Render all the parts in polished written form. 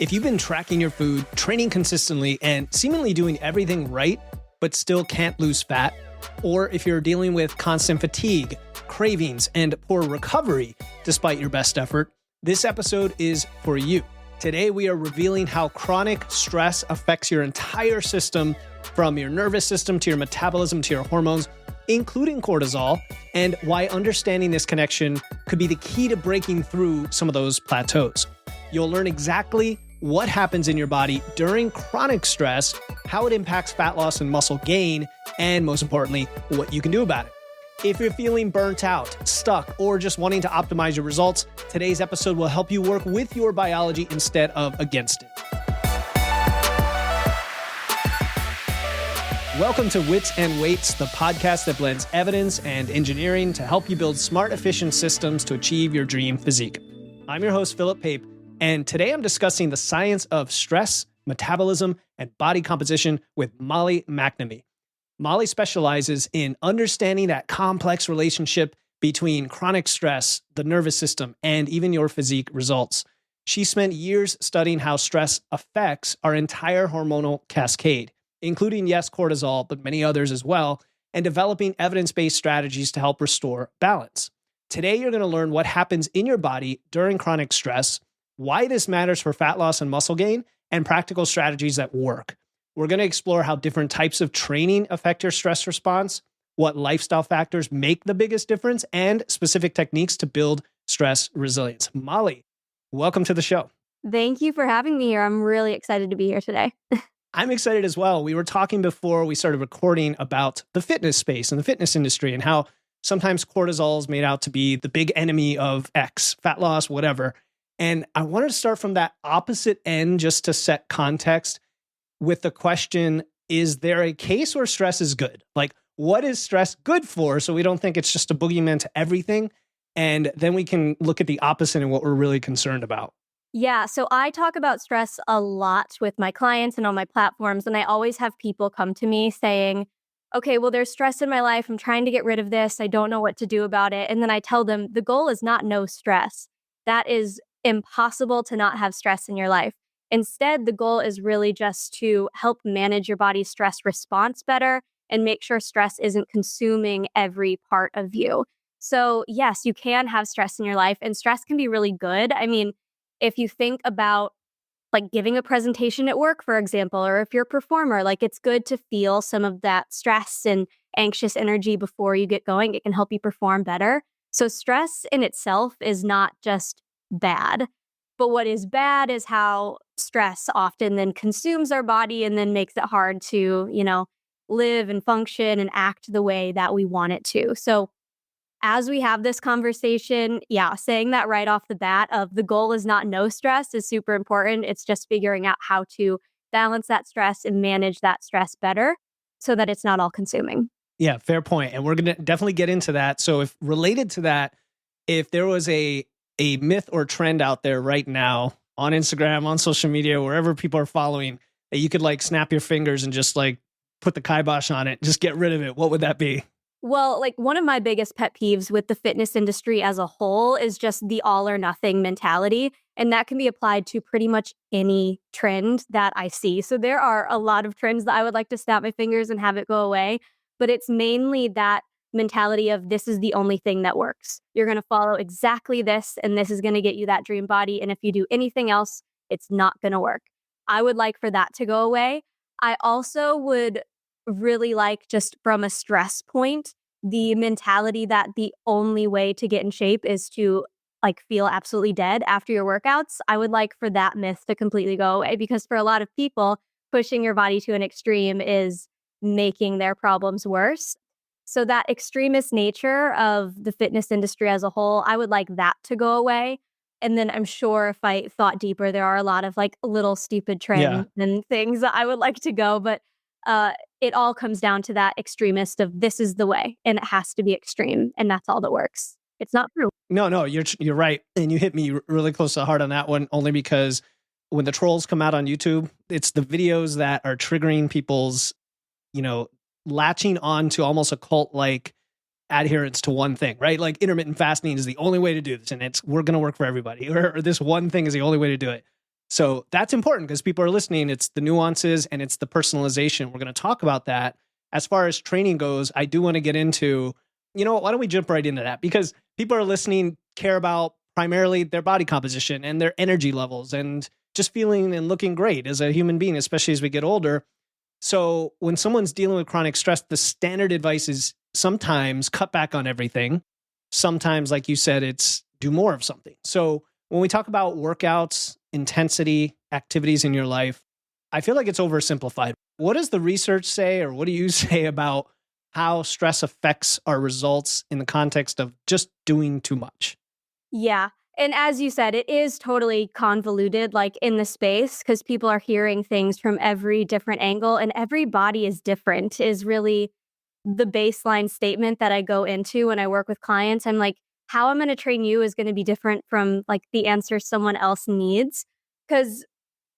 If you've been tracking your food, training consistently, and seemingly doing everything right, but still can't lose fat, or if you're dealing with constant fatigue, cravings, and poor recovery despite your best effort, this episode is for you. Today, we are revealing how chronic stress affects your entire system, from your nervous system to your metabolism to your hormones, including cortisol, and why understanding this connection could be the key to breaking through some of those plateaus. You'll learn exactly what happens in your body during chronic stress, how it impacts fat loss and muscle gain, and most importantly, what you can do about it. If you're feeling burnt out, stuck, or just wanting to optimize your results, today's episode will help you work with your biology instead of against it. Welcome to Wits and Weights, the podcast that blends evidence and engineering to help you build smart, efficient systems to achieve your dream physique. I'm your host, Philip Pape, and today I'm discussing the science of stress, metabolism, and body composition with Molly McNamee. Molly specializes in understanding that complex relationship between chronic stress, the nervous system, and even your physique results. She spent years studying how stress affects our entire hormonal cascade, including, yes, cortisol, but many others as well, and developing evidence-based strategies to help restore balance. Today, you're going to learn what happens in your body during chronic stress, why this matters for fat loss and muscle gain, and practical strategies that work. We're going to explore how different types of training affect your stress response, what lifestyle factors make the biggest difference, and specific techniques to build stress resilience. Molly, welcome to the show. Thank you for having me here. I'm really excited to be here today. I'm excited as well. We were talking before we started recording about the fitness space and the fitness industry and how sometimes cortisol is made out to be the big enemy of X, fat loss, whatever. And I wanted to start from that opposite end just to set context with the question, is there a case where stress is good? Like, what is stress good for? So we don't think it's just a boogeyman to everything. And then we can look at the opposite and what we're really concerned about. Yeah, so I talk about stress a lot with my clients and on my platforms. And I always have people come to me saying, okay, well, there's stress in my life. I'm trying to get rid of this. I don't know what to do about it. And then I tell them the goal is not no stress. That is impossible to not have stress in your life. Instead, the goal is really just to help manage your body's stress response better and make sure stress isn't consuming every part of you. So yes, you can have stress in your life, and stress can be really good. I mean, if you think about like giving a presentation at work, for example, or if you're a performer, like it's good to feel some of that stress and anxious energy before you get going. It can help you perform better. So stress in itself is not just bad. But what is bad is how stress often then consumes our body and then makes it hard to, live and function and act the way that we want it to. So as we have this conversation, saying that right off the bat of the goal is not no stress is super important. It's just figuring out how to balance that stress and manage that stress better so that it's not all consuming. Yeah, fair point. And we're going to definitely get into that. So if related to that, if there was a myth or trend out there right now on Instagram, on social media, wherever people are following, that you could like snap your fingers and just like put the kibosh on it, just get rid of it, what would that be? Well, like one of my biggest pet peeves with the fitness industry as a whole is just the all or nothing mentality. And that can be applied to pretty much any trend that I see. So there are a lot of trends that I would like to snap my fingers and have it go away. But it's mainly that mentality of this is the only thing that works. You're going to follow exactly this, and this is going to get you that dream body. And if you do anything else, it's not going to work. I would like for that to go away. I also would really like, just from a stress point, the mentality that the only way to get in shape is to like feel absolutely dead after your workouts. I would like for that myth to completely go away, because for a lot of people, pushing your body to an extreme is making their problems worse. So that extremist nature of the fitness industry as a whole, I would like that to go away. And then I'm sure if I thought deeper, there are a lot of like little stupid trends and things that I would like to go. But it all comes down to that extremist of this is the way and it has to be extreme. And that's all that works. It's not true. No, you're right. And you hit me really close to the heart on that one, only because when the trolls come out on YouTube, it's the videos that are triggering people's, latching on to almost a cult-like adherence to one thing, right? Like intermittent fasting is the only way to do this, and we're going to work for everybody, or this one thing is the only way to do it. So that's important because people are listening. It's the nuances and it's the personalization. We're going to talk about that. As far as training goes, I do want to get into, why don't we jump right into that? Because people are listening, care about primarily their body composition and their energy levels and just feeling and looking great as a human being, especially as we get older. So when someone's dealing with chronic stress, the standard advice is sometimes cut back on everything. Sometimes, like you said, it's do more of something. So when we talk about workouts, intensity, activities in your life, I feel like it's oversimplified. What does the research say, or what do you say about how stress affects our results in the context of just doing too much? Yeah. And as you said, it is totally convoluted, like in the space, because people are hearing things from every different angle and every body is different, is really the baseline statement that I go into when I work with clients. I'm like, how I'm going to train you is going to be different from like the answer someone else needs. Because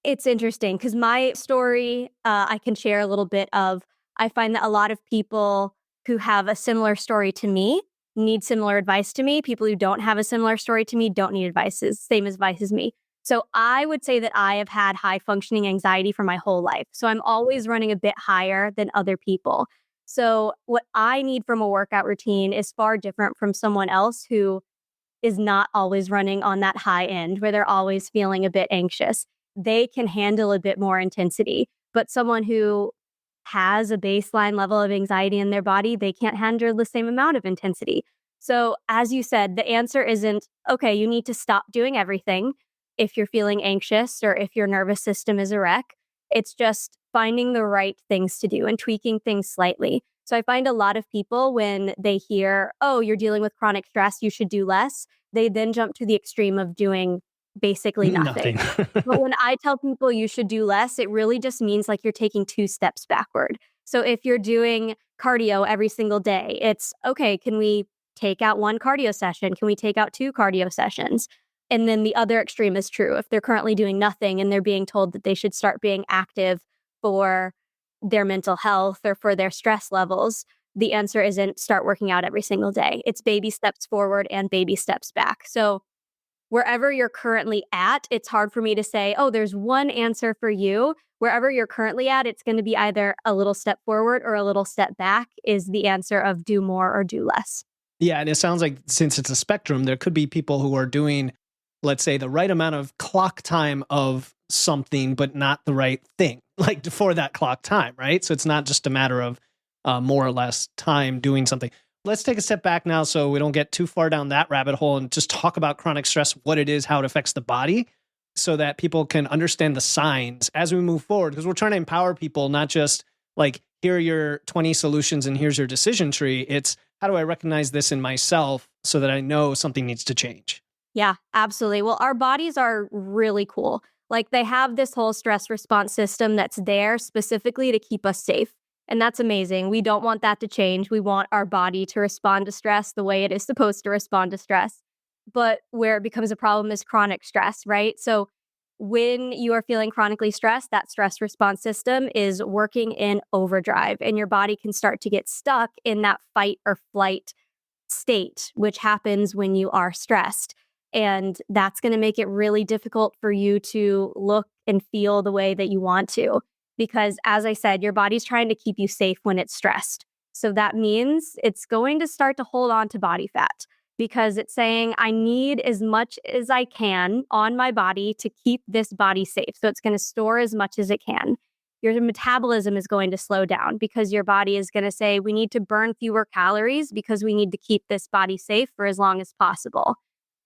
it's interesting, because my story, I can share a little bit of, I find that a lot of people who have a similar story to me need similar advice to me. People who don't have a similar story to me don't need same advice as me. So I would say that I have had high functioning anxiety for my whole life. So I'm always running a bit higher than other people. So what I need from a workout routine is far different from someone else who is not always running on that high end where they're always feeling a bit anxious. They can handle a bit more intensity, but someone who has a baseline level of anxiety in their body, they can't handle the same amount of intensity. So, as you said, the answer isn't, okay, you need to stop doing everything if you're feeling anxious or if your nervous system is a wreck. It's just finding the right things to do and tweaking things slightly. So, I find a lot of people when they hear, oh, you're dealing with chronic stress, you should do less, they then jump to the extreme of doing basically Nothing. nothing. But when I tell people you should do less, it really just means like you're taking 2 steps backward. So if you're doing cardio every single day, it's okay, can we take out 1 cardio session? Can we take out 2 cardio sessions? And then the other extreme is true. If they're currently doing nothing and they're being told that they should start being active for their mental health or for their stress levels, the answer isn't start working out every single day. It's baby steps forward and baby steps back. So wherever you're currently at, it's hard for me to say, oh, there's one answer for you. Wherever you're currently at, it's going to be either a little step forward or a little step back is the answer of do more or do less. Yeah. And it sounds like since it's a spectrum, there could be people who are doing, let's say, the right amount of clock time of something, but not the right thing, like for that clock time, right? So it's not just a matter of more or less time doing something. Let's take a step back now so we don't get too far down that rabbit hole and just talk about chronic stress, what it is, how it affects the body, so that people can understand the signs as we move forward. Because we're trying to empower people, not just like, here are your 20 solutions and here's your decision tree. It's how do I recognize this in myself so that I know something needs to change? Yeah, absolutely. Well, our bodies are really cool. Like they have this whole stress response system that's there specifically to keep us safe. And that's amazing. We don't want that to change. We want our body to respond to stress the way it is supposed to respond to stress. But where it becomes a problem is chronic stress, right? So when you are feeling chronically stressed, that stress response system is working in overdrive and your body can start to get stuck in that fight or flight state, which happens when you are stressed. And that's going to make it really difficult for you to look and feel the way that you want to. Because as I said, your body's trying to keep you safe when it's stressed. So that means it's going to start to hold on to body fat because it's saying, I need as much as I can on my body to keep this body safe. So it's going to store as much as it can. Your metabolism is going to slow down because your body is going to say, we need to burn fewer calories because we need to keep this body safe for as long as possible.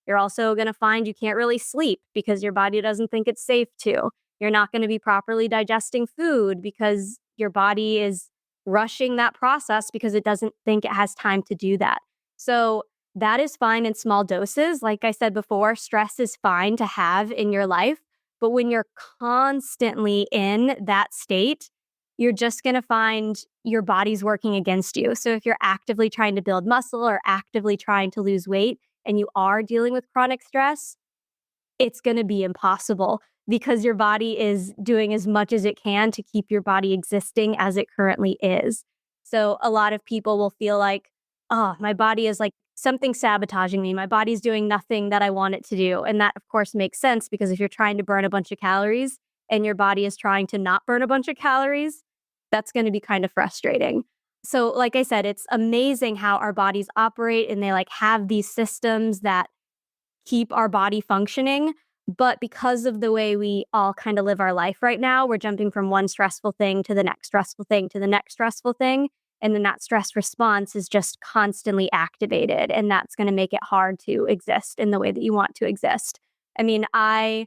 You're also going to find you can't really sleep because your body doesn't think it's safe to. You're not going to be properly digesting food because your body is rushing that process because it doesn't think it has time to do that. So that is fine in small doses. Like I said before, stress is fine to have in your life. But when you're constantly in that state, you're just going to find your body's working against you. So if you're actively trying to build muscle or actively trying to lose weight and you are dealing with chronic stress, it's going to be impossible because your body is doing as much as it can to keep your body existing as it currently is. So a lot of people will feel like, oh, my body is like something's sabotaging me. My body's doing nothing that I want it to do. And that, of course, makes sense because if you're trying to burn a bunch of calories and your body is trying to not burn a bunch of calories, that's going to be kind of frustrating. So, like I said, it's amazing how our bodies operate and they like have these systems that keep our body functioning. But because of the way we all kind of live our life right now, we're jumping from one stressful thing to the next stressful thing to the next stressful thing. And then that stress response is just constantly activated. And that's going to make it hard to exist in the way that you want to exist. I mean, I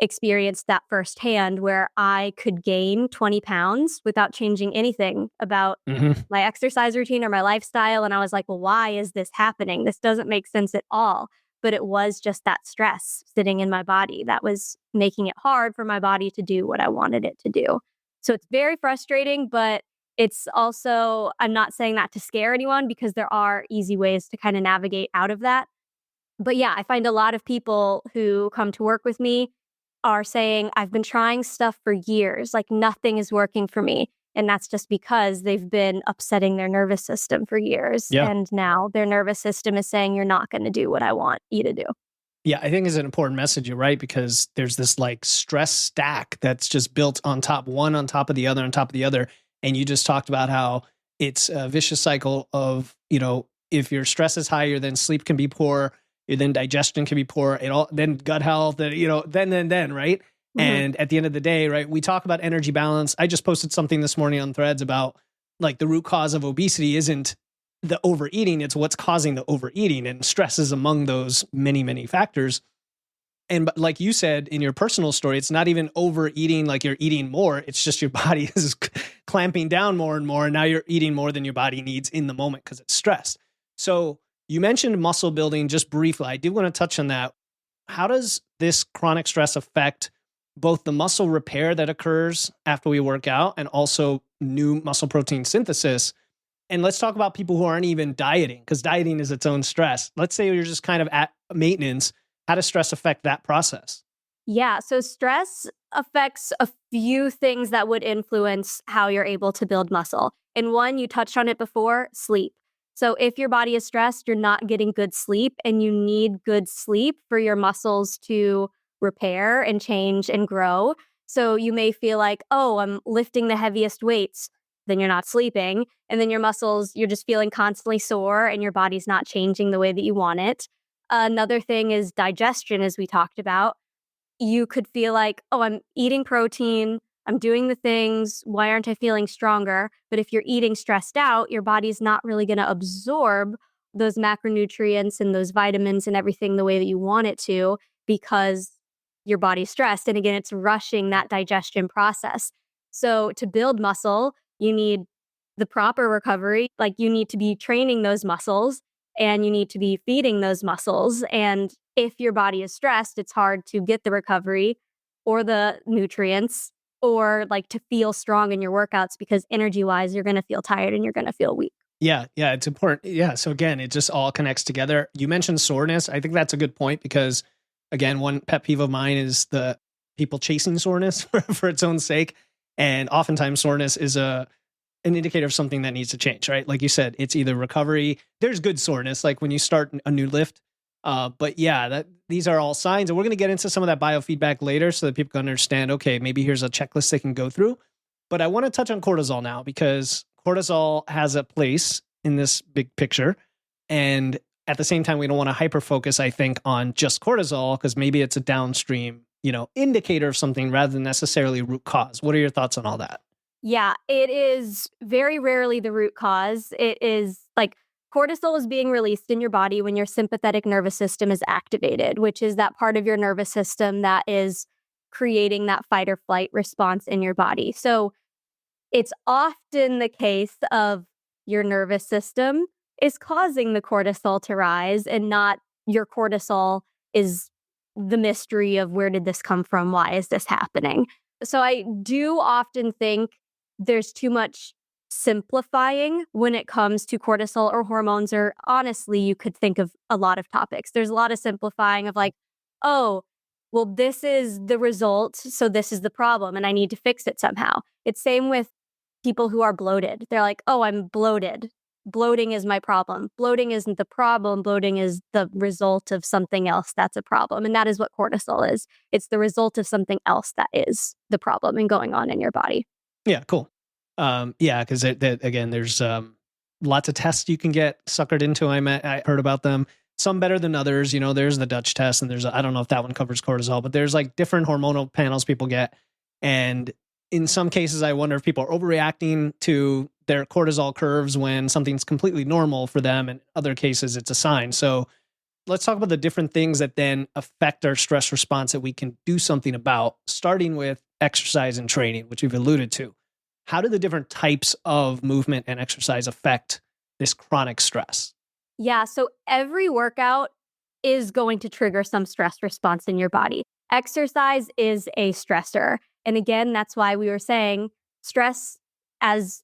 experienced that firsthand where I could gain 20 pounds without changing anything about my exercise routine or my lifestyle. And I was like, well, why is this happening? This doesn't make sense at all. But it was just that stress sitting in my body that was making it hard for my body to do what I wanted it to do. So it's very frustrating, but it's also, I'm not saying that to scare anyone because there are easy ways to kind of navigate out of that. But yeah, I find a lot of people who come to work with me are saying, I've been trying stuff for years, like nothing is working for me. And that's just because they've been upsetting their nervous system for years. Yeah. And now their nervous system is saying, you're not going to do what I want you to do. Yeah, I think is an important message. You're right, because there's this like stress stack that's just built on top, one on top of the other, on top of the other. And you just talked about how it's a vicious cycle of, if your stress is higher, then sleep can be poor, then digestion can be poor, then gut health, then, right? Mm-hmm. And at the end of the day, right, we talk about energy balance. I just posted something this morning on Threads about like the root cause of obesity isn't the overeating, it's what's causing the overeating, and stress is among those many, many factors. And like you said in your personal story, it's not even overeating like you're eating more. It's just your body is clamping down more and more. And now you're eating more than your body needs in the moment because it's stressed. So you mentioned muscle building just briefly. I do want to touch on that. How does this chronic stress affect both the muscle repair that occurs after we work out and also new muscle protein synthesis? And let's talk about people who aren't even dieting, because dieting is its own stress. Let's say you're just kind of at maintenance. How does stress affect that process? Yeah, so stress affects a few things that would influence how you're able to build muscle. And one, you touched on it before, sleep. So if your body is stressed, you're not getting good sleep, and you need good sleep for your muscles to repair and change and grow. So you may feel like, oh, I'm lifting the heaviest weights. Then you're not sleeping. And then your muscles, you're just feeling constantly sore and your body's not changing the way that you want it. Another thing is digestion, as we talked about. You could feel like, oh, I'm eating protein, I'm doing the things, why aren't I feeling stronger? But if you're eating stressed out, your body's not really going to absorb those macronutrients and those vitamins and everything the way that you want it to, because your body's stressed. And again, it's rushing that digestion process. So to build muscle, you need the proper recovery. Like you need to be training those muscles and you need to be feeding those muscles. And if your body is stressed, it's hard to get the recovery or the nutrients or like to feel strong in your workouts, because energy wise, you're going to feel tired and you're going to feel weak. Yeah, it's important. Yeah. So again, it just all connects together. You mentioned soreness. I think that's a good point because, again, one pet peeve of mine is the people chasing soreness for its own sake. And oftentimes soreness is an indicator of something that needs to change, right? Like you said, it's either recovery. There's good soreness, like when you start a new lift. But yeah, these are all signs. And we're going to get into some of that biofeedback later so that people can understand, okay, maybe here's a checklist they can go through. But I want to touch on cortisol now because cortisol has a place in this big picture. And at the same time, we don't want to hyper focus, I think, on just cortisol because maybe it's a downstream, indicator of something rather than necessarily root cause. What are your thoughts on all that? Yeah, it is very rarely the root cause. It is like cortisol is being released in your body when your sympathetic nervous system is activated, which is that part of your nervous system that is creating that fight or flight response in your body. So it's often the case of your nervous system is causing the cortisol to rise and not your cortisol is the mystery of where did this come from? Why is this happening? So I do often think there's too much simplifying when it comes to cortisol or hormones, or honestly, you could think of a lot of topics. There's a lot of simplifying of like, oh, well, this is the result, so this is the problem, and I need to fix it somehow. It's same with people who are bloated. They're like, oh, I'm bloated. bloating is my problem. Bloating isn't the problem. Bloating is the result of something else that's a problem. And that is what cortisol is. It's the result of something else that is the problem and going on in your body. Yeah, cool. Yeah, because again, there's lots of tests you can get suckered into. I heard about them. Some better than others. You know, there's the Dutch test, and I don't know if that one covers cortisol, but there's like different hormonal panels people get. And in some cases, I wonder if people are overreacting to their cortisol curves when something's completely normal for them. In other cases, it's a sign. So let's talk about the different things that then affect our stress response that we can do something about, starting with exercise and training, which we've alluded to. How do the different types of movement and exercise affect this chronic stress? Yeah, so every workout is going to trigger some stress response in your body. Exercise is a stressor. And again, that's why we were saying stress as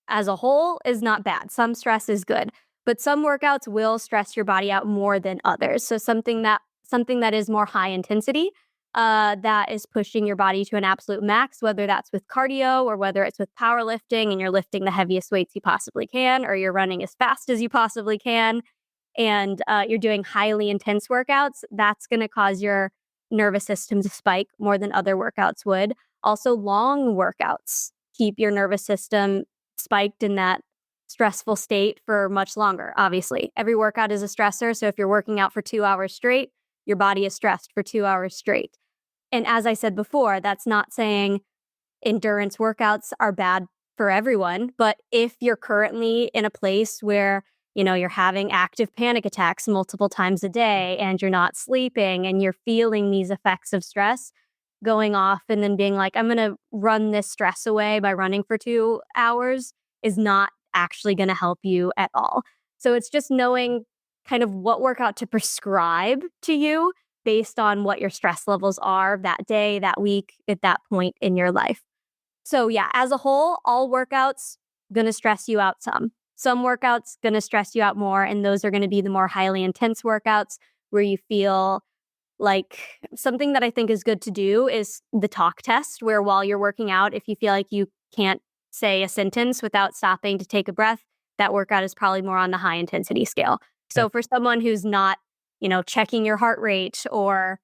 as a whole is not bad. Some stress is good, but some workouts will stress your body out more than others. So something that is more high intensity, that is pushing your body to an absolute max, whether that's with cardio or whether it's with powerlifting and you're lifting the heaviest weights you possibly can, or you're running as fast as you possibly can, and you're doing highly intense workouts, that's going to cause your nervous system to spike more than other workouts would. Also, long workouts keep your nervous system spiked in that stressful state for much longer. Obviously, every workout is a stressor. So if you're working out for 2 hours straight, your body is stressed for 2 hours straight. And as I said before, that's not saying endurance workouts are bad for everyone. But if you're currently in a place where, you're having active panic attacks multiple times a day and you're not sleeping and you're feeling these effects of stress going off and then being like, I'm going to run this stress away by running for 2 hours is not actually going to help you at all. So it's just knowing kind of what workout to prescribe to you based on what your stress levels are that day, that week, at that point in your life. So yeah, as a whole, all workouts going to stress you out some. Some workouts going to stress you out more, and those are going to be the more highly intense workouts where you feel like something that I think is good to do is the talk test, where while you're working out, if you feel like you can't say a sentence without stopping to take a breath, that workout is probably more on the high intensity scale. So for someone who's not, checking your heart rate or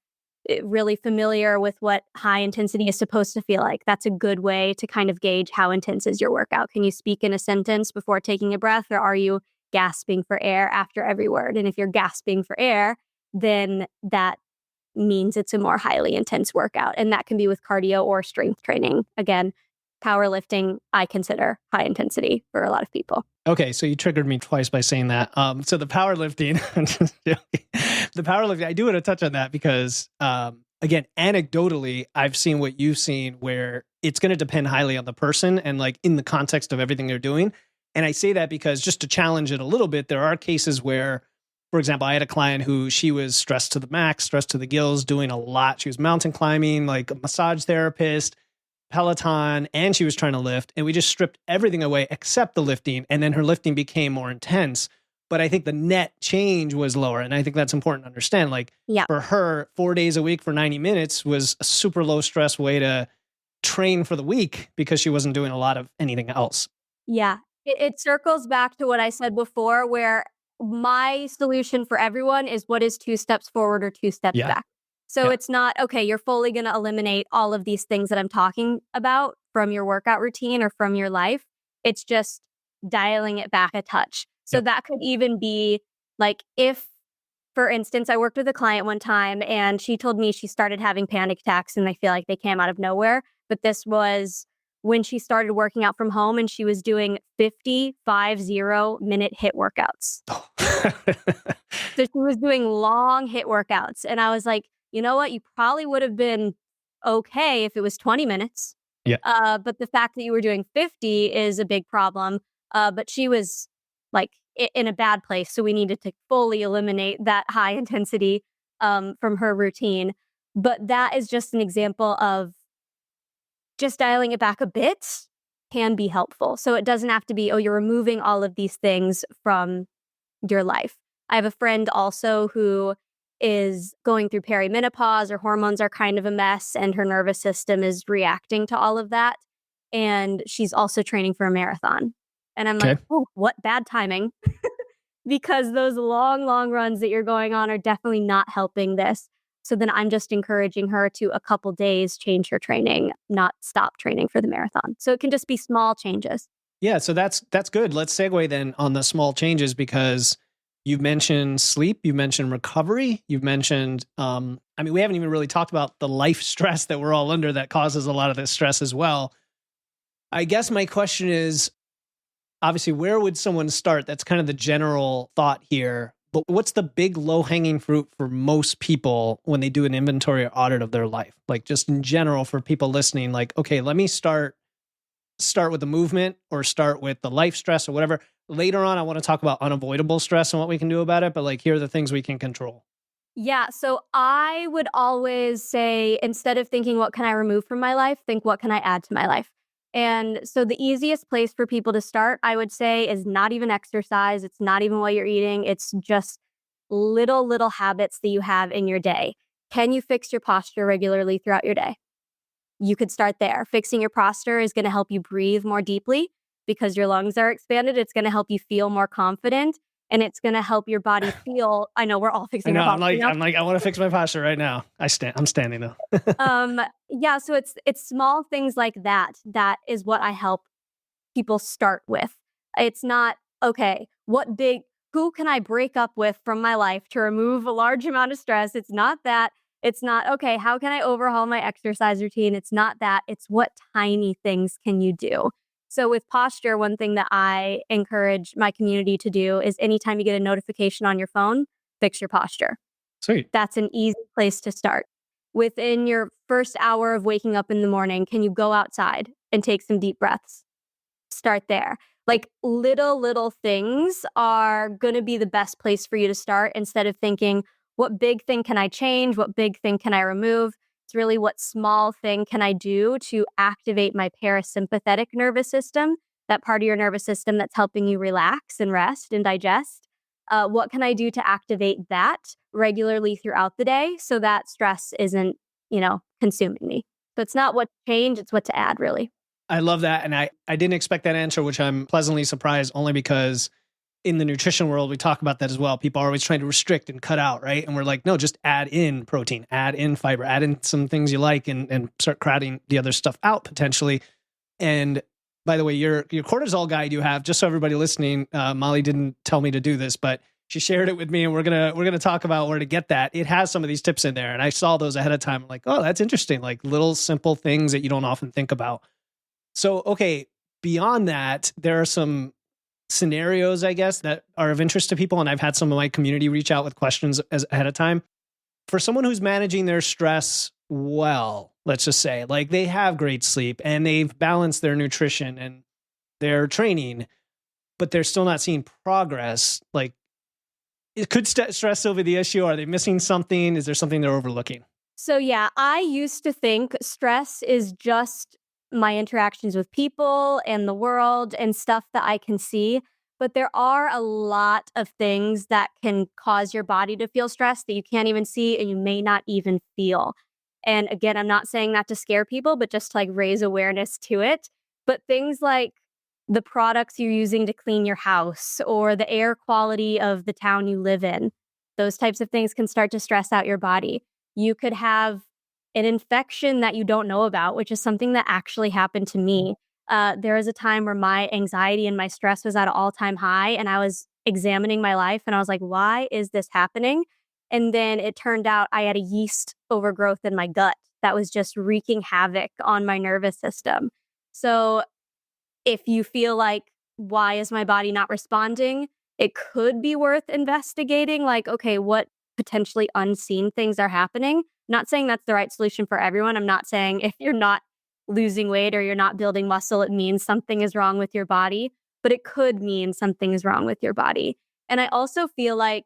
really familiar with what high intensity is supposed to feel like, that's a good way to kind of gauge how intense is your workout. Can you speak in a sentence before taking a breath, or are you gasping for air after every word? And if you're gasping for air, then that means it's a more highly intense workout. And that can be with cardio or strength training. Again, powerlifting, I consider high intensity for a lot of people. Okay, so you triggered me twice by saying that. So the powerlifting, I do want to touch on that because, again, anecdotally, I've seen what you've seen where it's going to depend highly on the person and like in the context of everything they're doing. And I say that because just to challenge it a little bit, there are cases where, for example, I had a client who she was stressed to the max, stressed to the gills, doing a lot. She was mountain climbing, like a massage therapist, Peloton, and she was trying to lift, and we just stripped everything away except the lifting, and then her lifting became more intense. But I think the net change was lower, and I think that's important to understand. Like for her, 4 days a week for 90 minutes was a super low stress way to train for the week because she wasn't doing a lot of anything else. Yeah, it circles back to what I said before, where my solution for everyone is what is 2 steps forward or 2 steps back. So it's not, okay, you're fully going to eliminate all of these things that I'm talking about from your workout routine or from your life. It's just dialing it back a touch. So that could even be like if, for instance, I worked with a client one time and she told me she started having panic attacks and I feel like they came out of nowhere. But this was when she started working out from home and she was doing 50-minute HIIT workouts. So she was doing long HIIT workouts. And I was like, you know what? You probably would have been okay if it was 20 minutes. But the fact that you were doing 50 is a big problem. But she was like in a bad place. So we needed to fully eliminate that high intensity from her routine. But that is just an example of just dialing it back a bit can be helpful. So it doesn't have to be, oh, you're removing all of these things from your life. I have a friend also who is going through perimenopause. Her hormones are kind of a mess and her nervous system is reacting to all of that. And she's also training for a marathon. And I'm like, Okay. oh, what bad timing. Because those long, long runs that you're going on are definitely not helping this. So then I'm just encouraging her to a couple days change her training, not stop training for the marathon. So it can just be small changes. Yeah, so that's good. Let's segue then on the small changes because you've mentioned sleep, you've mentioned recovery, you've mentioned I mean we haven't even really talked about the life stress that we're all under that causes a lot of this stress as well. I guess my question is obviously where would someone start? That's kind of the general thought here. But what's the big low-hanging fruit for most people when they do an inventory or audit of their life? Like just in general for people listening, like, okay, let me start with the movement or start with the life stress or whatever. Later on, I want to talk about unavoidable stress and what we can do about it. But like, here are the things we can control. Yeah. So I would always say, instead of thinking, what can I remove from my life? Think, what can I add to my life? And so the easiest place for people to start, I would say, is not even exercise. It's not even what you're eating. It's just little habits that you have in your day. Can you fix your posture regularly throughout your day? You could start there. Fixing your posture is going to help you breathe more deeply because your lungs are expanded. It's going to help you feel more confident and it's going to help your body feel. I know we're all I fixing know. our I'm posture like, now. I'm like, I want to fix my posture right now. I'm standing though. Yeah, so it's small things like that that is what I help people start with. It's not, okay, who can I break up with from my life to remove a large amount of stress? It's not that. It's not, okay, how can I overhaul my exercise routine? It's not that. It's what tiny things can you do? So with posture, one thing that I encourage my community to do is anytime you get a notification on your phone, fix your posture. Sweet. That's an easy place to start. Within your first hour of waking up in the morning, can you go outside and take some deep breaths? Start there. Like little things are going to be the best place for you to start instead of thinking, what big thing can I change? What big thing can I remove? It's really what small thing can I do to activate my parasympathetic nervous system, that part of your nervous system that's helping you relax and rest and digest. What can I do to activate that regularly throughout the day so that stress isn't, consuming me? So it's not what to change, it's what to add, really. I love that. And I didn't expect that answer, which I'm pleasantly surprised only because in the nutrition world, we talk about that as well. People are always trying to restrict and cut out, right? And we're like, no, just add in protein, add in fiber, add in some things you like and start crowding the other stuff out potentially. And by the way, your cortisol guide you have, just so everybody listening, Molly didn't tell me to do this, but she shared it with me and we're gonna talk about where to get that. It has some of these tips in there. And I saw those ahead of time. I'm like, oh, that's interesting. Like little simple things that you don't often think about. So, okay, beyond that, there are some scenarios, I guess, that are of interest to people. And I've had some of my community reach out with questions ahead of time. For someone who's managing their stress well, let's just say, like they have great sleep and they've balanced their nutrition and their training, but they're still not seeing progress. Like, it could stress over the issue. Are they missing something? Is there something they're overlooking? So, yeah, I used to think stress is just my interactions with people and the world and stuff that I can see. But there are a lot of things that can cause your body to feel stressed that you can't even see and you may not even feel. And again, I'm not saying that to scare people, but just to like raise awareness to it. But things like the products you're using to clean your house or the air quality of the town you live in, those types of things can start to stress out your body. You could have an infection that you don't know about, which is something that actually happened to me. There was a time where my anxiety and my stress was at an all-time high, and I was examining my life, and I was like, why is this happening? And then it turned out I had a yeast overgrowth in my gut that was just wreaking havoc on my nervous system. So if you feel like, why is my body not responding? It could be worth investigating, like, okay, what potentially unseen things are happening. Not saying that's the right solution for everyone. I'm not saying if you're not losing weight or you're not building muscle, it means something is wrong with your body, but it could mean something is wrong with your body. And I also feel like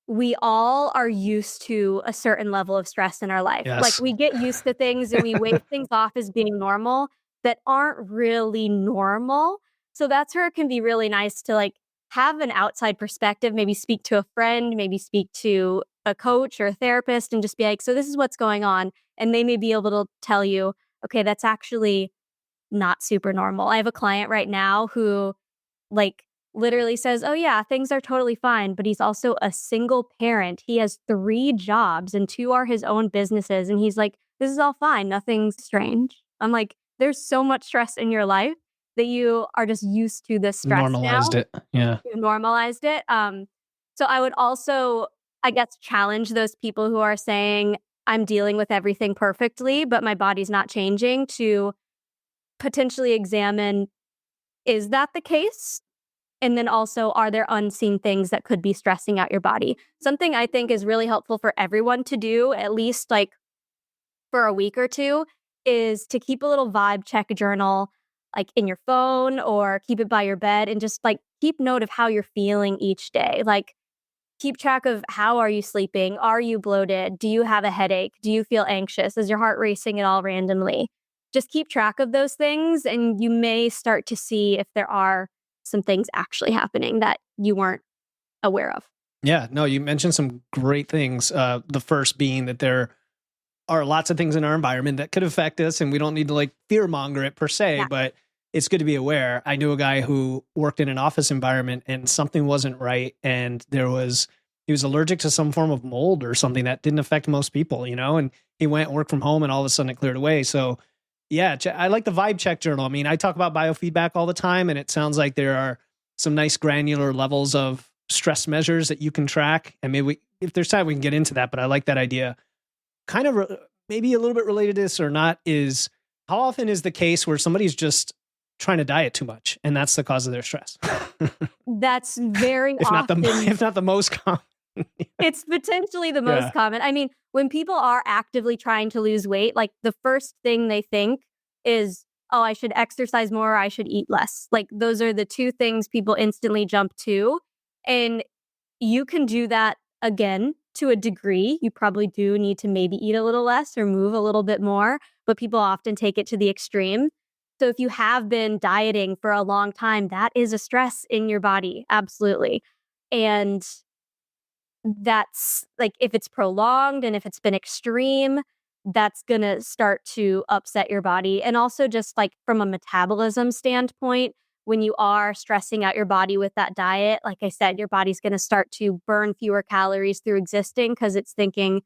we all are used to a certain level of stress in our life. Like Yes. we get used to things and we wave things off as being normal that aren't really normal. So that's where it can be really nice to like have an outside perspective, maybe speak to a friend, maybe speak to a coach or a therapist and just be like, so this is what's going on. And they may be able to tell you, okay, that's actually not super normal. I have a client right now who like literally says, "Oh yeah, things are totally fine," but he's also a single parent. He has 3 jobs and 2 are his own businesses, and he's like, "This is all fine. Nothing's strange." I'm like, "There's so much stress in your life that you are just used to this stress now. Normalized it. Yeah. You've normalized it." So I would also, I guess, challenge those people who are saying, "I'm dealing with everything perfectly, but my body's not changing," to potentially examine, is that the case? And then also, are there unseen things that could be stressing out your body? Something I think is really helpful for everyone to do, at least like for a week or two, is to keep a little vibe check journal, like in your phone or keep it by your bed and just like keep note of how you're feeling each day. Like keep track of how are you sleeping? Are you bloated? Do you have a headache? Do you feel anxious? Is your heart racing at all randomly? Just keep track of those things and you may start to see if there are some things actually happening that you weren't aware of. Yeah. No, you mentioned some great things. The first being that there are lots of things in our environment that could affect us, and we don't need to like fear monger it per se, Yeah. but it's good to be aware. I knew a guy who worked in an office environment and something wasn't right. And he was allergic to some form of mold or something that didn't affect most people, and he went and worked from home and all of a sudden it cleared away. So yeah, I like the vibe check journal. I mean, I talk about biofeedback all the time, and it sounds like there are some nice granular levels of stress measures that you can track. And maybe if there's time, we can get into that, but I like that idea. Kind of maybe a little bit related to this or not is how often is the case where somebody's just trying to diet too much and that's the cause of their stress? That's very if not often. if not the most common. It's potentially the most Yeah. common. I mean, when people are actively trying to lose weight, like the first thing they think is, "Oh, I should exercise more, or I should eat less." Like those are the 2 things people instantly jump to. And you can do that again to a degree. You probably do need to maybe eat a little less or move a little bit more, but people often take it to the extreme. So if you have been dieting for a long time, that is a stress in your body. Absolutely. And that's like if it's prolonged and if it's been extreme, that's going to start to upset your body. And also, just like from a metabolism standpoint, when you are stressing out your body with that diet, like I said, your body's going to start to burn fewer calories through existing because it's thinking,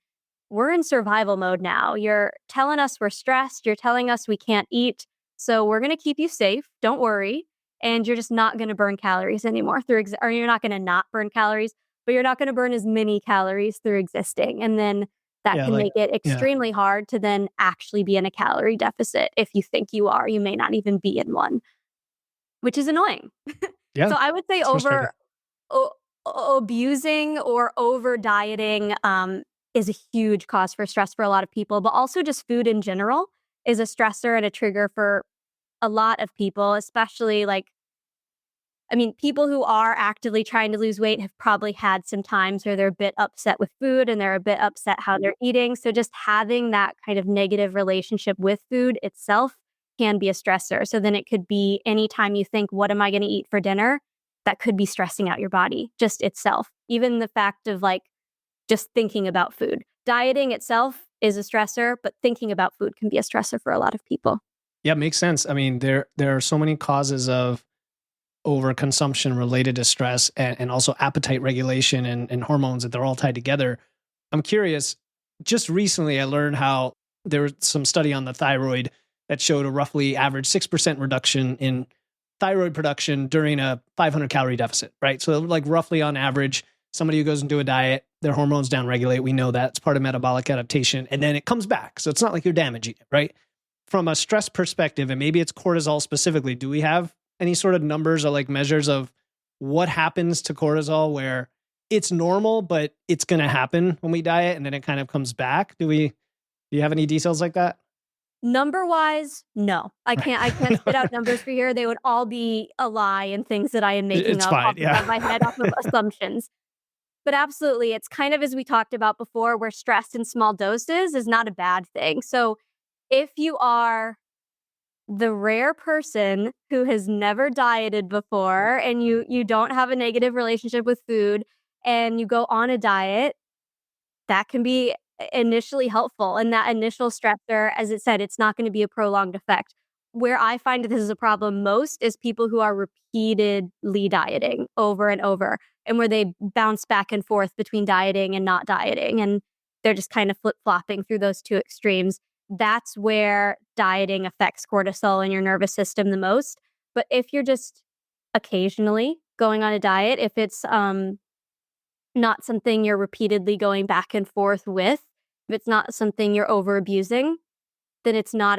we're in survival mode now. You're telling us we're stressed. You're telling us we can't eat. So we're going to keep you safe. Don't worry. And you're just not going to burn calories anymore or you're not going to not burn calories, but you're not going to burn as many calories through existing. And then that Yeah, can like make it yeah. extremely hard to then actually be in a calorie deficit. If you think you are, you may not even be in one, which is annoying. Yeah. So I would say It's frustrating. o- abusing or over dieting is a huge cause for stress for a lot of people, but also just food in general is a stressor and a trigger for a lot of people, especially like, I mean, people who are actively trying to lose weight have probably had some times where they're a bit upset with food and they're a bit upset how they're eating. So just having that kind of negative relationship with food itself can be a stressor. So then it could be anytime you think, what am I going to eat for dinner? That could be stressing out your body just itself. Even the fact of like just thinking about food. Dieting itself is a stressor, but thinking about food can be a stressor for a lot of people. Yeah, makes sense. I mean, there are so many causes of overconsumption related to stress and also appetite regulation and hormones that they're all tied together. I'm curious, just recently I learned how there was some study on the thyroid that showed a roughly average 6% reduction in thyroid production during a 500 calorie deficit, right? So like roughly on average, somebody who goes into a diet, their hormones downregulate. We know that it's part of metabolic adaptation and then it comes back. So it's not like you're damaging it, right? From a stress perspective, and maybe it's cortisol specifically, do we have any sort of numbers or like measures of what happens to cortisol where it's normal, but it's going to happen when we diet and then it kind of comes back? Do you have any details like that? Number wise, no. I can't spit out numbers for here. They would all be a lie and things that I am making It's up fine. off the top Yeah. of my head, off of assumptions. But absolutely, it's kind of as we talked about before, where stress in small doses is not a bad thing. So if you are the rare person who has never dieted before and you don't have a negative relationship with food and you go on a diet, that can be initially helpful. And that initial stressor, as it said, it's not going to be a prolonged effect. where I find this is a problem most is people who are repeatedly dieting over and over, and where they bounce back and forth between dieting and not dieting, and they're just kind of flip-flopping through those two extremes. That's where dieting affects cortisol in your nervous system the most. But if you're just occasionally going on a diet, if it's not something you're repeatedly going back and forth with, if it's not something you're over abusing, then it's not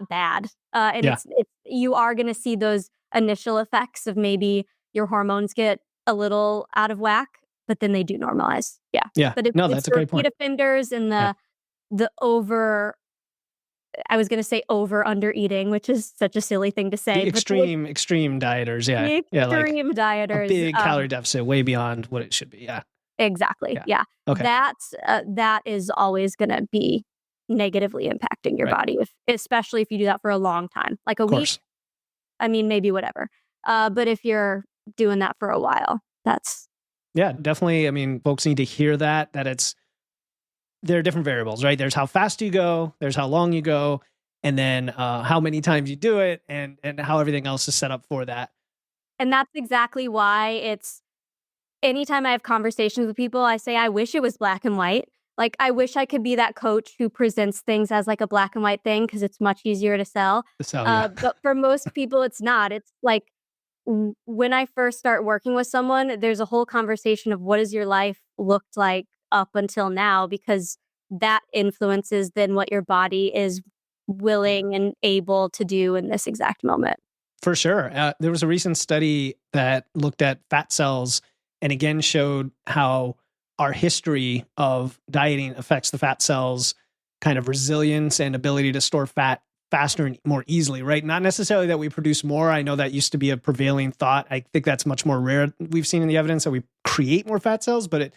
bad. And Yeah. it's you are going to see those initial effects of maybe your hormones get a little out of whack, but then they do normalize. Yeah. Yeah. But No, it's that's a the great repeat point. offenders and Yeah. the over, I was going to say over under eating, which is such a silly thing to say, The but extreme dieters. Yeah. the Yeah. Like extreme a dieters, big calorie deficit way beyond what it should be. Yeah. exactly. Yeah. Yeah. Okay. That is always going to be negatively impacting your Right. body, especially if you do that for a long time, like a Of week. course. I mean, maybe whatever. But if you're doing that for a while, that's Yeah, definitely. I mean, folks need to hear that there are different variables, right? There's how fast you go, there's how long you go, and then how many times you do it, and how everything else is set up for that. and that's exactly why it's anytime I have conversations with people, I say I wish it was black and white. Like I wish I could be that coach who presents things as like a black and white thing because it's much easier to sell. So yeah, But for most people, it's not. It's like when I first start working with someone, there's a whole conversation of what has your life looked like up until now, because that influences then what your body is willing and able to do in this exact moment. for sure. There was a recent study that looked at fat cells and again showed how our history of dieting affects the fat cells kind of resilience and ability to store fat faster and more easily, right? Not necessarily that we produce more. I know that used to be a prevailing thought. I think that's much more rare. We've seen in the evidence that we create more fat cells, but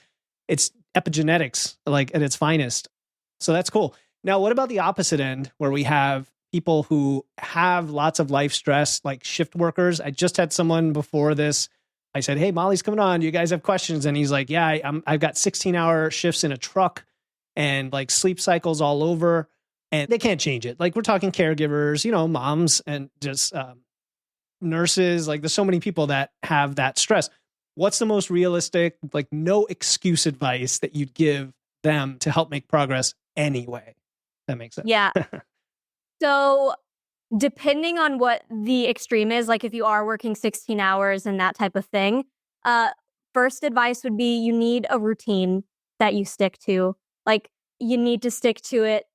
it's epigenetics like at its finest. So that's cool. Now, what about the opposite end where we have people who have lots of life stress, like shift workers? I just had someone before this. I said, "Hey, Molly's coming on. Do you guys have questions?" And he's like, "Yeah, I've got 16-hour shifts in a truck and like sleep cycles all over, and they can't change it." Like we're talking caregivers, moms and just nurses. Like there's so many people that have that stress. What's the most realistic, like no excuse advice that you'd give them to help make progress anyway? That makes sense. Yeah. So depending on what the extreme is, like if you are working 16 hours and that type of thing, first advice would be you need a routine that you stick to. Like you need to stick to it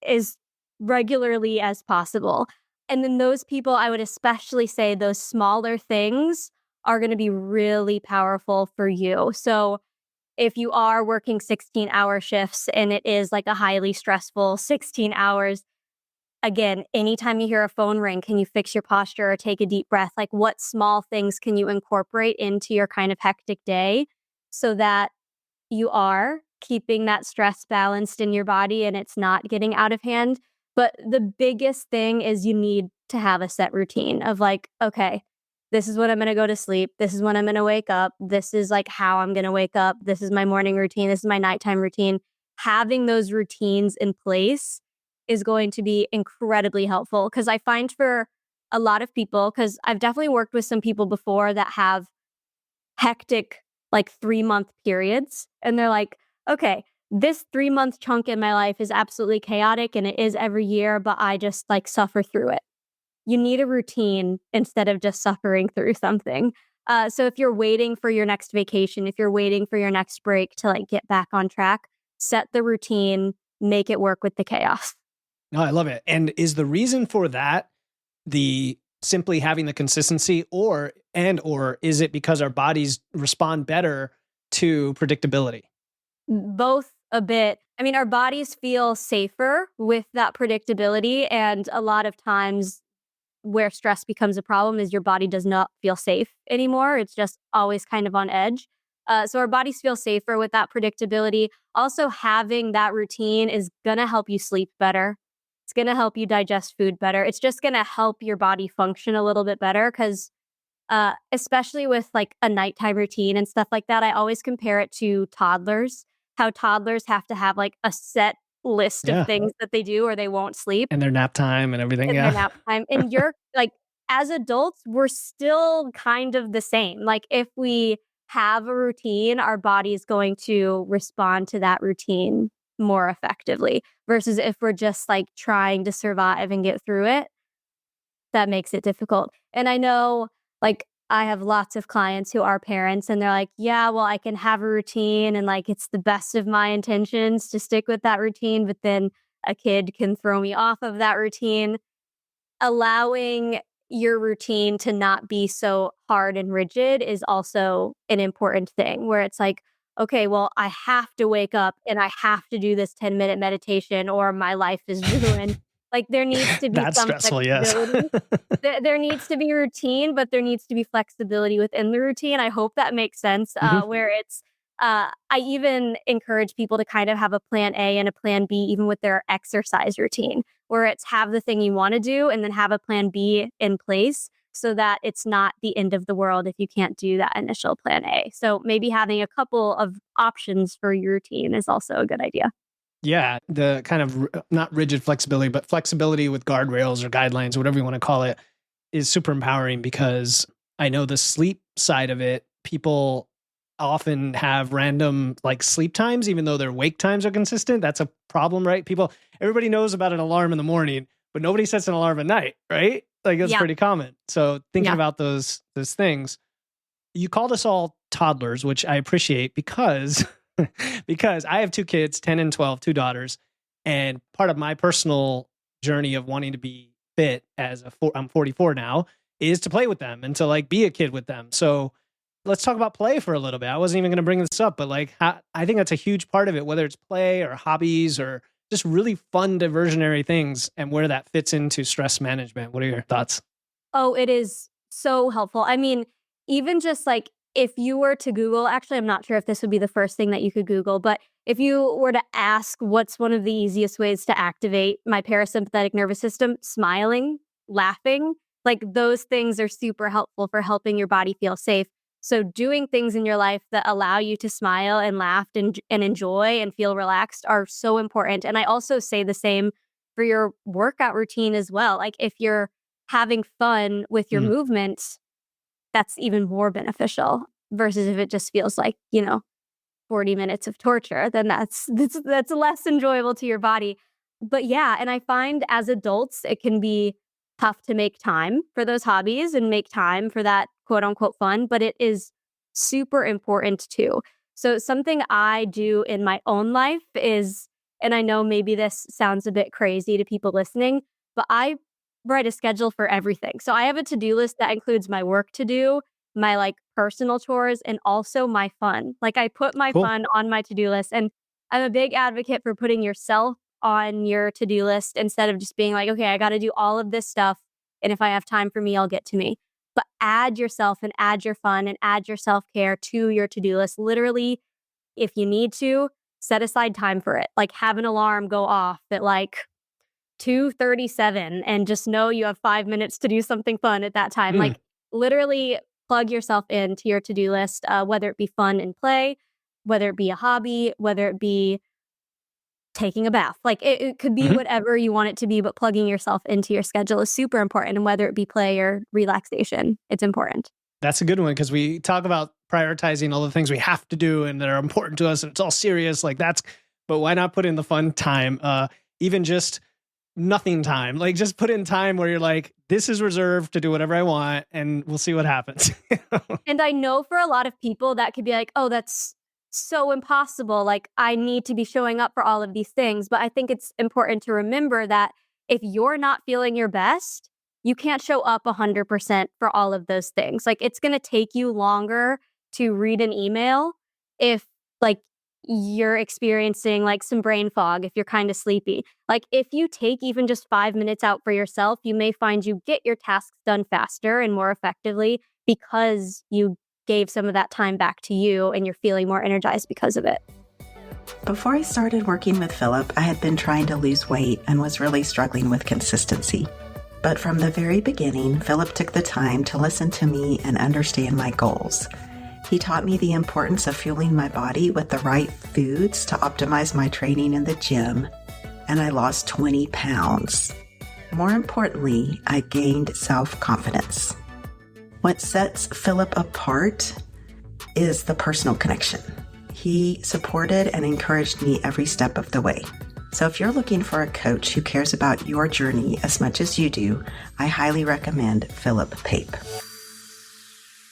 as regularly as possible. And then those people, I would especially say those smaller things are going to be really powerful for you. So if you are working 16-hour shifts and it is like a highly stressful 16 hours, again, anytime you hear a phone ring, can you fix your posture or take a deep breath? Like what small things can you incorporate into your kind of hectic day so that you are keeping that stress balanced in your body and it's not getting out of hand? But the biggest thing is you need to have a set routine of like, okay, this is when I'm going to go to sleep. This is when I'm going to wake up. This is like how I'm going to wake up. This is my morning routine. This is my nighttime routine. Having those routines in place is going to be incredibly helpful, because I find for a lot of people, because I've definitely worked with some people before that have hectic like 3-month periods, and they're like, okay, this 3-month chunk in my life is absolutely chaotic and it is every year, but I just like suffer through it. You need a routine instead of just suffering through something. So if you're waiting for your next vacation, if you're waiting for your next break to like get back on track, set the routine, make it work with the chaos. No, I love it. And is the reason for that the simply having the consistency, or is it because our bodies respond better to predictability? Both a bit. I mean, our bodies feel safer with that predictability. And a lot of times where stress becomes a problem is your body does not feel safe anymore. It's just always kind of on edge. So our bodies feel safer with that predictability. Also, having that routine is going to help you sleep better. It's going to help you digest food better. It's just going to help your body function a little bit better, because especially with like a nighttime routine and stuff like that, I always compare it to toddlers, how toddlers have to have like a set list of Yeah. things that they do or they won't sleep And their nap time and everything. in their Yeah. nap time. And you're like, as adults, we're still kind of the same. Like if we have a routine, our body is going to respond to that routine more effectively versus if we're just like trying to survive and get through it, that makes it difficult. And I know like I have lots of clients who are parents and they're like, yeah, well, I can have a routine and like it's the best of my intentions to stick with that routine, but then a kid can throw me off of that routine. Allowing your routine to not be so hard and rigid is also an important thing where it's like, okay, well, I have to wake up and I have to do this 10-minute meditation or my life is ruined. Like there needs to be That's some stressful. Yes. flexibility. There needs to be routine, but there needs to be flexibility within the routine. I hope that makes sense. Mhm. Where it's, I even encourage people to kind of have a plan A and a plan B, even with their exercise routine, where it's have the thing you want to do and then have a plan B in place so that it's not the end of the world if you can't do that initial plan A. So maybe having a couple of options for your routine is also a good idea. Yeah, the kind of not rigid flexibility, but flexibility with guardrails or guidelines, whatever you want to call it, is super empowering because I know the sleep side of it, people often have random like sleep times, even though their wake times are consistent. That's a problem, right? Everybody knows about an alarm in the morning, but nobody sets an alarm at night, right? Like that's Yeah. pretty common. So thinking Yeah. about those things, you called us all toddlers, which I appreciate because because I have two kids, 10 and 12, two daughters, and part of my personal journey of wanting to be fit I'm 44 now is to play with them and to like be a kid with them. So let's talk about play for a little bit. I wasn't even going to bring this up, but like I think that's a huge part of it, whether it's play or hobbies or just really fun diversionary things and where that fits into stress management. What are your thoughts? Oh, it is so helpful. I mean, even just like if you were to Google, actually, I'm not sure if this would be the first thing that you could Google, but if you were to ask what's one of the easiest ways to activate my parasympathetic nervous system, smiling, laughing, like those things are super helpful for helping your body feel safe. So doing things in your life that allow you to smile and laugh and enjoy and feel relaxed are so important. And I also say the same for your workout routine as well. Like if you're having fun with your Mm. movements, that's even more beneficial versus if it just feels like, 40 minutes of torture, then that's less enjoyable to your body. But yeah, and I find as adults, it can be tough to make time for those hobbies and make time for that quote unquote fun, but it is super important too. So something I do in my own life is, and I know maybe this sounds a bit crazy to people listening, but I write a schedule for everything. So I have a to-do list that includes my work to do, my like personal chores, and also my fun. Like I put my Cool. fun on my to-do list, and I'm a big advocate for putting yourself on your to-do list instead of just being like, okay, I got to do all of this stuff. And if I have time for me, I'll get to me. But add yourself and add your fun and add your self-care to your to-do list. Literally, if you need to, set aside time for it. Like have an alarm go off at like 2:37 and just know you have 5 minutes to do something fun at that time. Mm. Like literally plug yourself into your to-do list, whether it be fun and play, whether it be a hobby, whether it be taking a bath. Like it could be Mhm. whatever you want it to be, but plugging yourself into your schedule is super important. And whether it be play or relaxation, it's important. That's a good one because we talk about prioritizing all the things we have to do and that are important to us and it's all serious but why not put in the fun time? Even just nothing time, like just put in time where you're like, this is reserved to do whatever I want and we'll see what happens. And I know for a lot of people that could be like, oh, that's so impossible. Like I need to be showing up for all of these things. But I think it's important to remember that if you're not feeling your best, you can't show up 100% for all of those things. Like it's going to take you longer to read an email if like you're experiencing like some brain fog, if you're kind of sleepy. Like if you take even just 5 minutes out for yourself, you may find you get your tasks done faster and more effectively because you gave some of that time back to you and you're feeling more energized because of it. Before I started working with Philip, I had been trying to lose weight and was really struggling with consistency. But from the very beginning, Philip took the time to listen to me and understand my goals. He taught me the importance of fueling my body with the right foods to optimize my training in the gym, and I lost 20 pounds. More importantly, I gained self-confidence. What sets Philip apart is the personal connection. He supported and encouraged me every step of the way. So if you're looking for a coach who cares about your journey as much as you do, I highly recommend Philip Pape.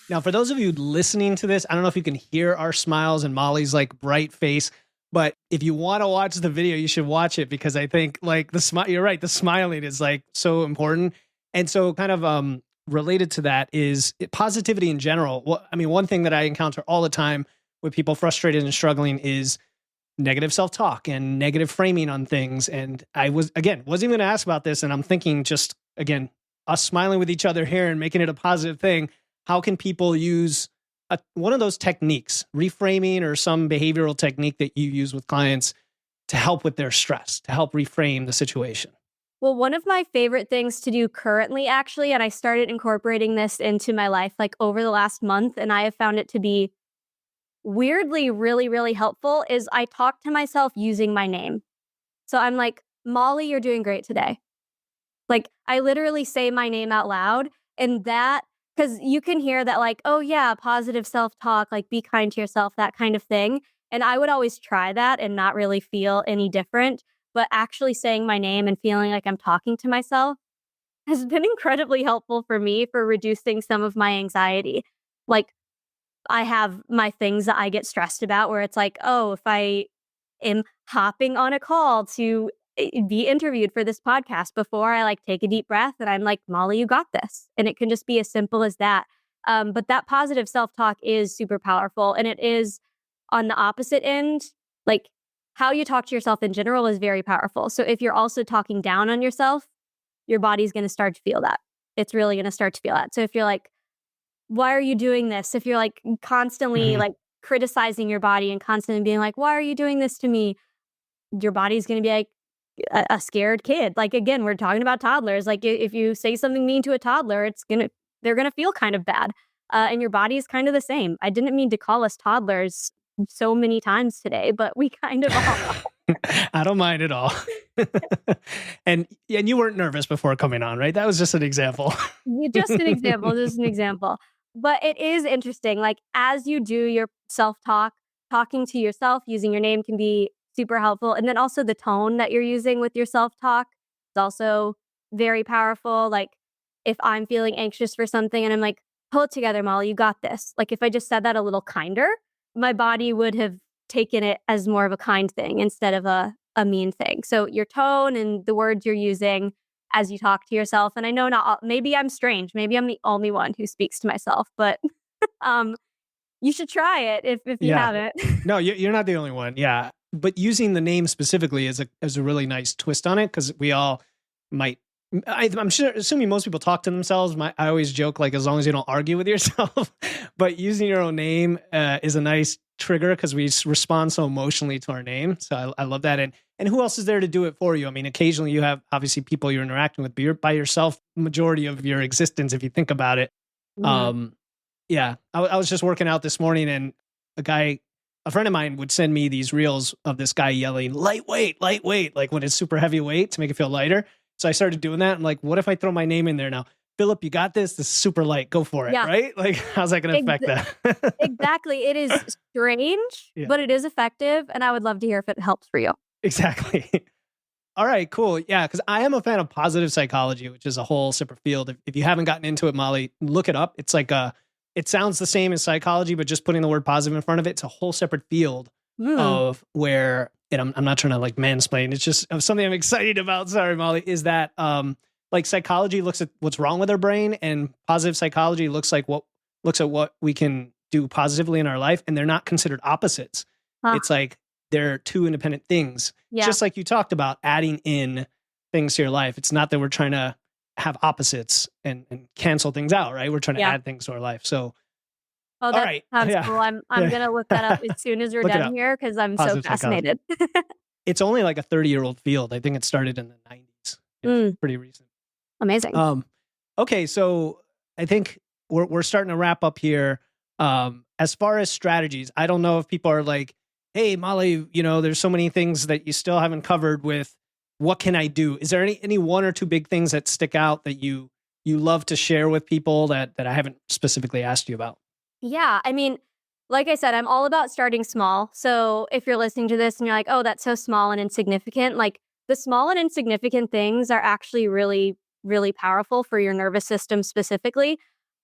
Now, for those of you listening to this, I don't know if you can hear our smiles and Molly's like bright face, but if you want to watch the video, you should watch it because I think like the smile, you're right, the smiling is like so important. And so kind of related to that is positivity in general. Well, I mean, one thing that I encounter all the time with people frustrated and struggling is negative self-talk and negative framing on things. And I wasn't even going to ask about this. And I'm thinking just, again, us smiling with each other here and making it a positive thing. How can people use one of those techniques, reframing or some behavioral technique that you use with clients to help with their stress, to help reframe the situation? Well, one of my favorite things to do currently, actually, and I started incorporating this into my life like over the last month, and I have found it to be weirdly really, really helpful, is I talk to myself using my name. So I'm like, Molly, you're doing great today. Like I literally say my name out loud, and that, because you can hear that like, oh yeah, positive self-talk, like be kind to yourself, that kind of thing. And I would always try that and not really feel any different. But actually saying my name and feeling like I'm talking to myself has been incredibly helpful for me for reducing some of my anxiety. Like I have my things that I get stressed about where it's like, oh, if I am hopping on a call to be interviewed for this podcast before I like take a deep breath and I'm like, Molly, you got this. And it can just be as simple as that. But that positive self-talk is super powerful. And it is on the opposite end, like how you talk to yourself in general is very powerful. So if you're also talking down on yourself, your body's going to start to feel that. It's really going to start to feel that. So if you're like, why are you doing this? If you're like constantly like criticizing your body and constantly being like, why are you doing this to me? Your body's going to be like a scared kid. Like, again, we're talking about toddlers. Like if you say something mean to a toddler, they're going to feel kind of bad. And your body is kind of the same. I didn't mean to call us toddlers so many times today, but we kind of are. I don't mind at all. And you weren't nervous before coming on, right? That was just an example. Just an example. But it is interesting. Like as you do your self-talk, talking to yourself, using your name can be super helpful. And then also the tone that you're using with your self-talk is also very powerful. Like if I'm feeling anxious for something and I'm like, pull it together, Molly, you got this. Like if I just said that a little kinder, my body would have taken it as more of a kind thing instead of a mean thing. So your tone and the words you're using as you talk to yourself. And I know maybe I'm strange. Maybe I'm the only one who speaks to myself, but you should try it if you haven't. No, you're not the only one. Yeah. But using the name specifically is a really nice twist on it because we all might. I'm sure, assuming most people talk to themselves. I always joke like as long as you don't argue with yourself, but using your own name is a nice trigger because we respond so emotionally to our name. So I love that. And who else is there to do it for you? I mean, occasionally you have obviously people you're interacting with, but you're by yourself majority of your existence if you think about it. Mm-hmm. I was just working out this morning and a friend of mine would send me these reels of this guy yelling, lightweight, like when it's super heavy weight to make it feel lighter. So I started doing that. I'm like, what if I throw my name in there now? Philip, you got this. This is super light. Go for it. Yeah. Right? Like, how's that going to affect that? Exactly. It is strange, but it is effective. And I would love to hear if it helps for you. Exactly. All right, cool. Yeah, because I am a fan of positive psychology, which is a whole separate field. If you haven't gotten into it, Molly, look it up. It's like it sounds the same as psychology, but just putting the word positive in front of it, it's a whole separate field of where, and I'm not trying to like mansplain. It's just something I'm excited about. Sorry, Molly, is that like psychology looks at what's wrong with our brain and positive psychology looks at what we can do positively in our life. And they're not considered opposites. It's like they're two independent things. Yeah. Just like you talked about adding in things to your life. It's not that we're trying to have opposites and cancel things out, right? We're trying to add things to our life. So that sounds cool. I'm going to look that up as soon as we're done here because I'm positive so fascinated. It's only like a 30-year-old field. I think it started in the 90s. It's pretty recent. Amazing. Okay, so I think we're starting to wrap up here. As far as strategies, I don't know if people are like, hey, Molly, there's so many things that you still haven't covered with what can I do? Is there any one or two big things that stick out that you love to share with people that I haven't specifically asked you about? Yeah, I mean, like I said, I'm all about starting small. So if you're listening to this and you're like, oh, that's so small and insignificant, like the small and insignificant things are actually really, really powerful for your nervous system specifically.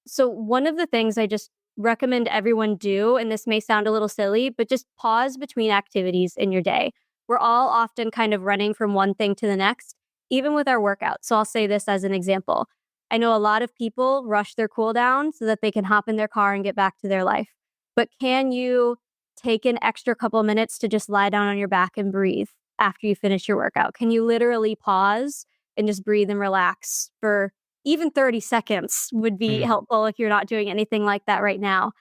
So one of the things I just recommend everyone do, and this may sound a little silly, but just pause between activities in your day. We're all often kind of running from one thing to the next, even with our workouts. So I'll say this as an example. I know a lot of people rush their cool down so that they can hop in their car and get back to their life. But can you take an extra couple minutes to just lie down on your back and breathe after you finish your workout? Can you literally pause and just breathe and relax for even 30 seconds would be Mm. helpful if you're not doing anything like that right now.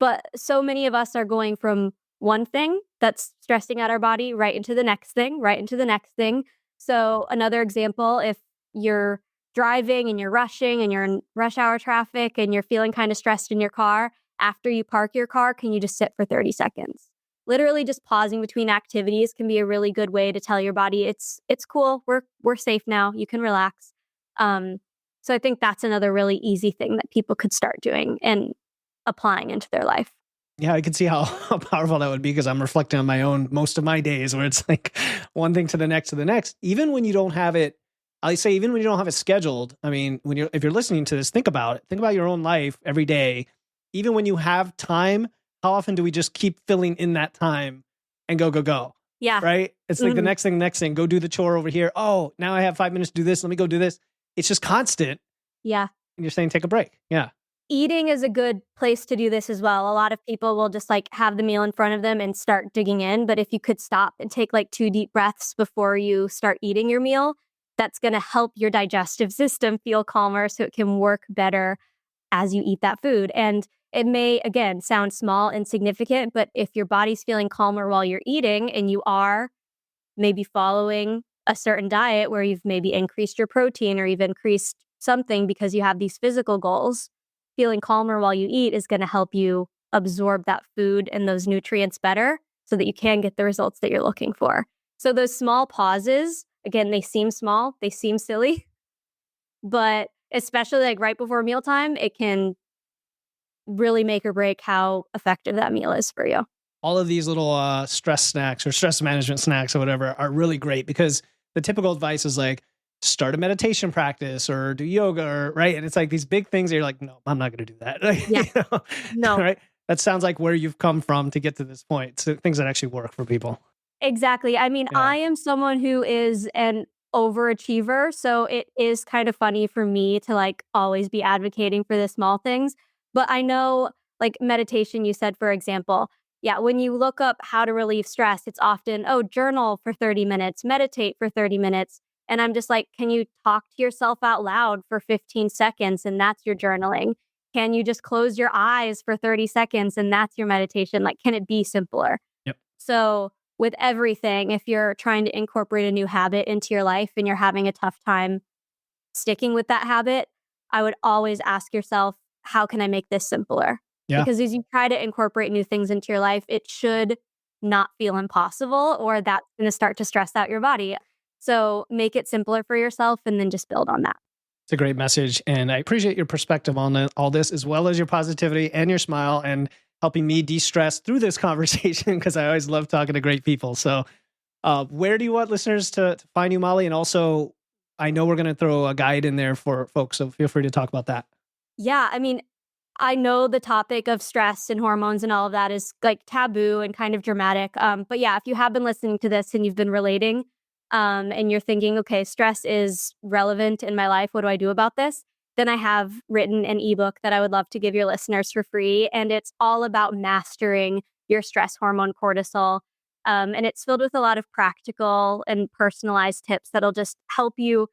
But so many of us are going from one thing that's stressing out our body right into the next thing, right into the next thing. So, another example, if you're driving and you're rushing and you're in rush hour traffic and you're feeling kind of stressed in your car, after you park your car, can you just sit for 30 seconds? Literally just pausing between activities can be a really good way to tell your body it's cool. We're safe now. You can relax. Um, so I think that's another really easy thing that people could start doing and applying into their life. Yeah, I can see how, how powerful that would be because I'm reflecting on my own most of my days where it's like one thing to the next to the next. Even when you don't have it, I say even when you don't have it scheduled. I mean, if you're listening to this, think about it. Think about your own life every day. Even when you have time, how often do we just keep filling in that time and go? Yeah. Right? It's like the Mhm. next thing, go do the chore over here. Oh, now I have 5 minutes to do this. Let me go do this. It's just constant. Yeah. And you're saying take a break. Yeah. Eating is a good place to do this as well. A lot of people will just like have the meal in front of them and start digging in. But if you could stop and take like 2 deep breaths before you start eating your meal, that's going to help your digestive system feel calmer so it can work better as you eat that food. And it may, again, sound small and significant, but if your body's feeling calmer while you're eating and you are maybe following a certain diet where you've maybe increased your protein or you've increased something because you have these physical goals, feeling calmer while you eat is going to help you absorb that food and those nutrients better so that you can get the results that you're looking for. So those small pauses, again, they seem small, they seem silly, but especially like right before mealtime, it can really make or break how effective that meal is for you. All of these little stress snacks or stress management snacks or whatever are really great because the typical advice is like start a meditation practice or do yoga or right. And it's like these big things that you're like, no, I'm not going to do that. Like, Yeah. No. right. That sounds like where you've come from to get to this point. So things that actually work for people. Exactly. I mean, Yeah. I am someone who is an overachiever, so it is kind of funny for me to like always be advocating for the small things. But I know like meditation, you said, for example, yeah, when you look up how to relieve stress, it's often, oh, journal for 30 minutes, meditate for 30 minutes. And I'm just like, can you talk to yourself out loud for 15 seconds and that's your journaling? Can you just close your eyes for 30 seconds and that's your meditation? Like, can it be simpler? Yep. So, with everything, if you're trying to incorporate a new habit into your life and you're having a tough time sticking with that habit, I would always ask yourself, how can I make this simpler? Yeah. Because as you try to incorporate new things into your life, it should not feel impossible or that's going to start to stress out your body. So make it simpler for yourself and then just build on that. It's a great message. And I appreciate your perspective on all this, as well as your positivity and your smile and helping me de-stress through this conversation because I always love talking to great people. So where do you want listeners to find you, Molly? And also, I know we're going to throw a guide in there for folks, so feel free to talk about that. Yeah, I mean, I know the topic of stress and hormones and all of that is like taboo and kind of dramatic. But yeah, if you have been listening to this and you've been relating and you're thinking, okay, stress is relevant in my life, what do I do about this? Then I have written an ebook that I would love to give your listeners for free. And it's all about mastering your stress hormone cortisol. And it's filled with a lot of practical and personalized tips that'll just help you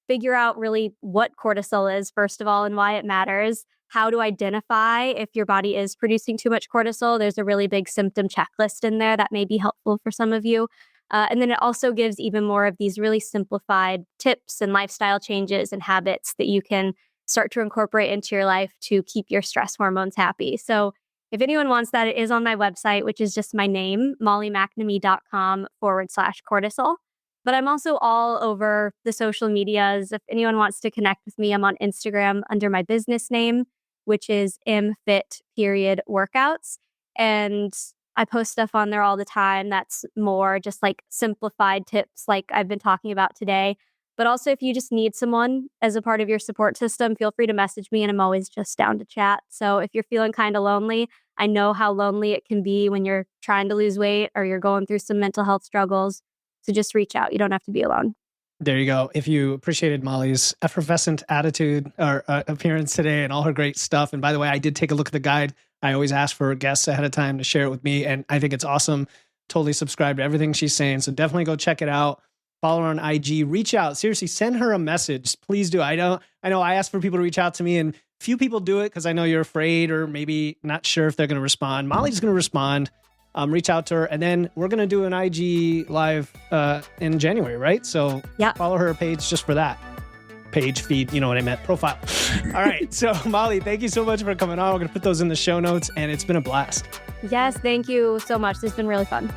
figure out really what cortisol is, first of all, and why it matters, how to identify if your body is producing too much cortisol. There's a really big symptom checklist in there that may be helpful for some of you. And then it also gives even more of these really simplified tips and lifestyle changes and habits that you can start to incorporate into your life to keep your stress hormones happy. So if anyone wants that, it is on my website, which is just my name, mollymcnamee.com/cortisol. But I'm also all over the social medias. If anyone wants to connect with me, I'm on Instagram under my business name, which is mfit.workouts. And I post stuff on there all the time that's more just like simplified tips like I've been talking about today. But also, if you just need someone as a part of your support system, feel free to message me, and I'm always just down to chat. So if you're feeling kind of lonely, I know how lonely it can be when you're trying to lose weight or you're going through some mental health struggles. So just reach out. You don't have to be alone. There you go. If you appreciated Molly's effervescent attitude or appearance today and all her great stuff. And by the way, I did take a look at the guide. I always ask for guests ahead of time to share it with me. And I think it's awesome. Totally subscribe to everything she's saying. So definitely go check it out. Follow her on IG, reach out. Seriously, send her a message. Please do. I know I ask for people to reach out to me, and few people do it because I know you're afraid or maybe not sure if they're going to respond. Molly's going to respond. Reach out to her, and then we're going to do an IG live in January, right? So follow her page just for that. Page, feed, you know what I meant, profile. All right. So Molly, thank you so much for coming on. We're going to put those in the show notes, and it's been a blast. Yes, thank you so much. This has been really fun.